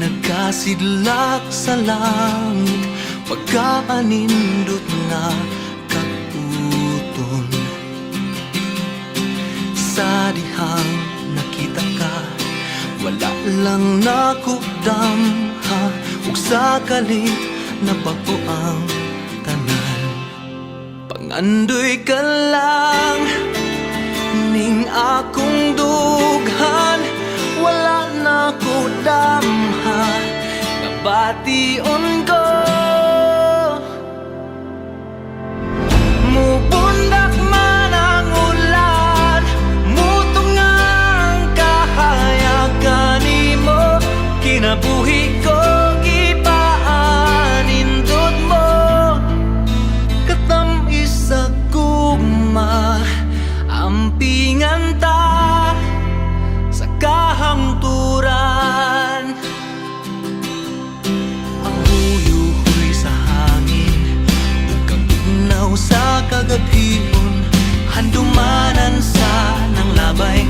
nagkasidlak sa langit, pagkaanindot na kaguton. Sa dihang nakita ka, wala lang nakudam ha, ug sa kalit na bago ang tanan. Pangandoy ka lang ning akong dughan, wala nakudam ha, nabation ko. Mubundak man ang ulan, mutong ang kahayagan nimo, kinabuhi ko gipaanindot mo. Katamis sa gugma, ampingan ta sa kahangturan. Ang huyuhoy sa hangin, ug kang tugnaw sa kagabhon, handumanan sa nang labay